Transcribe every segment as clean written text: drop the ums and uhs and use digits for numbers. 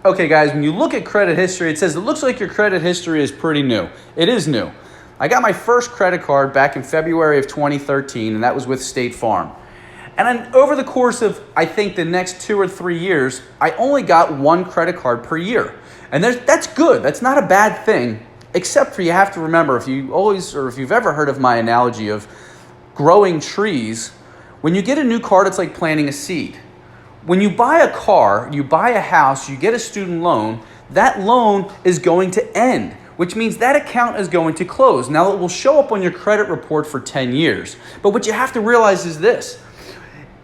Okay, guys, when you look at credit history, it says it looks like your credit history is pretty new. It is new. I got my first credit card back in February of 2013, and that was with State Farm. And then over the course of, I think, the next 2 or 3 years, I only got one credit card per year. And that's good. That's not a bad thing, except for you have to remember, if you've ever heard of my analogy of growing trees, when you get a new card, it's like planting a seed. When you buy a car, you buy a house, you get a student loan, that loan is going to end, which means that account is going to close. Now, it will show up on your credit report for 10 years. But what you have to realize is this.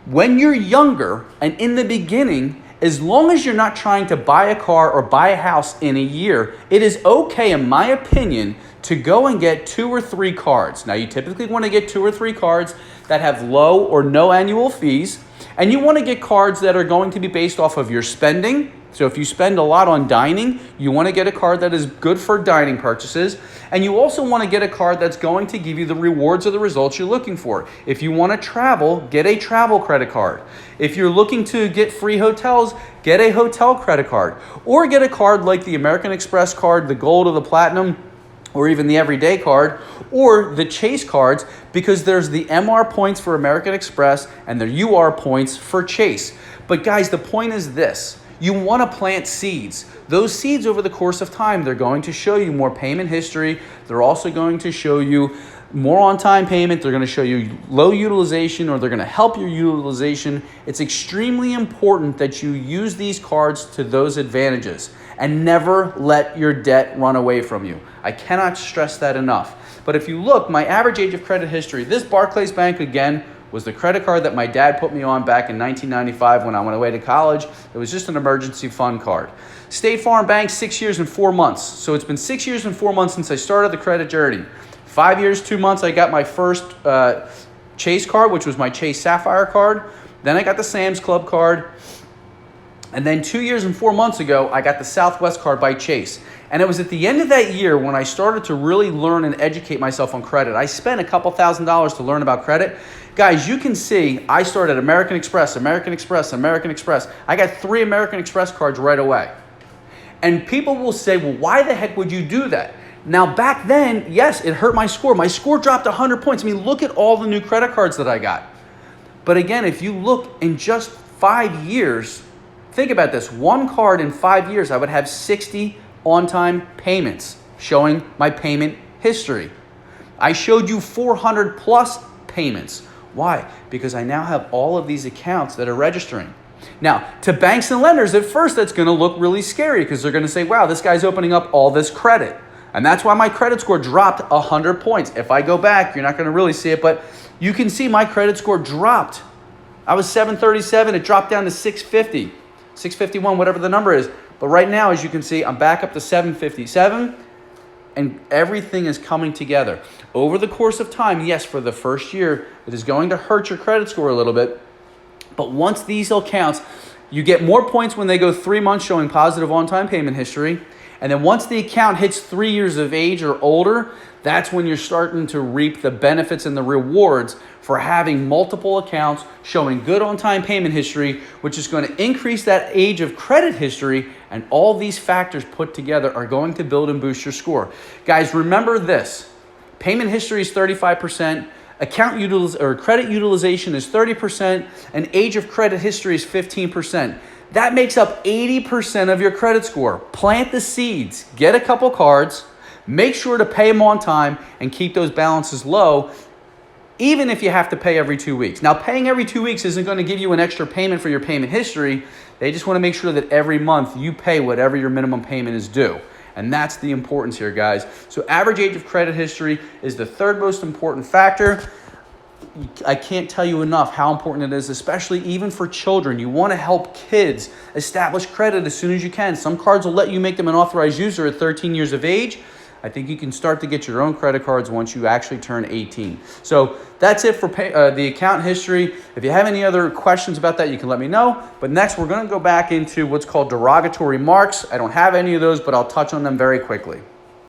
When you're younger and in the beginning, as long as you're not trying to buy a car or buy a house in a year, it is okay, in my opinion, to go and get 2 or 3 cards. Now, you typically want to get 2 or 3 cards that have low or no annual fees, and you want to get cards that are going to be based off of your spending. So if you spend a lot on dining, you want to get a card that is good for dining purchases. And you also want to get a card that's going to give you the rewards or the results you're looking for. If you want to travel, get a travel credit card. If you're looking to get free hotels, get a hotel credit card. Or get a card like the American Express card, the Gold or the Platinum, or even the Everyday card, or the Chase cards, because there's the MR points for American Express and the UR points for Chase. But guys, the point is this. You want to plant seeds. Those seeds over the course of time, they're going to show you more payment history. They're also going to show you more on-time payment. They're going to show you low utilization, or they're going to help your utilization. It's extremely important that you use these cards to those advantages and never let your debt run away from you. I cannot stress that enough. But if you look, my average age of credit history, this Barclays Bank, again, was the credit card that my dad put me on back in 1995 when I went away to college. It was just an emergency fund card. State Farm Bank, 6 years and 4 months. So it's been 6 years and 4 months since I started the credit journey. 5 years, 2 months, I got my first Chase card, which was my Chase Sapphire card. Then I got the Sam's Club card. And then 2 years and 4 months ago, I got the Southwest card by Chase. And it was at the end of that year when I started to really learn and educate myself on credit. I spent a couple $1,000s to learn about credit. Guys, you can see I started American Express, American Express, American Express. I got 3 American Express cards right away. And people will say, well, why the heck would you do that? Now, back then, yes, it hurt my score. My score dropped 100 points. I mean, look at all the new credit cards that I got. But again, if you look in just 5 years, think about this. One card in 5 years, I would have 60 on-time payments showing my payment history. I showed you 400 plus payments. Why? Because I now have all of these accounts that are registering. Now, to banks and lenders, at first that's going to look really scary because they're going to say, wow, this guy's opening up all this credit. And that's why my credit score dropped 100 points. If I go back, you're not going to really see it, but you can see my credit score dropped. I was 737, it dropped down to 650, 651, whatever the number is. But right now, as you can see, I'm back up to 757, and everything is coming together. Over the course of time, yes, for the first year, it is going to hurt your credit score a little bit. But once these accounts, you get more points when they go 3 months showing positive on-time payment history. And then once the account hits 3 years of age or older, that's when you're starting to reap the benefits and the rewards for having multiple accounts showing good on-time payment history, which is going to increase that age of credit history. And all these factors put together are going to build and boost your score. Guys, remember this. Payment history is 35%. Credit utilization is 30%. And age of credit history is 15%. That makes up 80% of your credit score. Plant the seeds. Get a couple cards. Make sure to pay them on time and keep those balances low, even if you have to pay every 2 weeks. Now, paying every 2 weeks isn't going to give you an extra payment for your payment history. They just want to make sure that every month you pay whatever your minimum payment is due. And that's the importance here, guys. So average age of credit history is the third most important factor. I can't tell you enough how important it is, especially even for children. You want to help kids establish credit as soon as you can. Some cards will let you make them an authorized user at 13 years of age. I think you can start to get your own credit cards once you actually turn 18. So that's it for the account history. If you have any other questions about that, you can let me know. But next, we're going to go back into what's called derogatory marks. I don't have any of those, but I'll touch on them very quickly.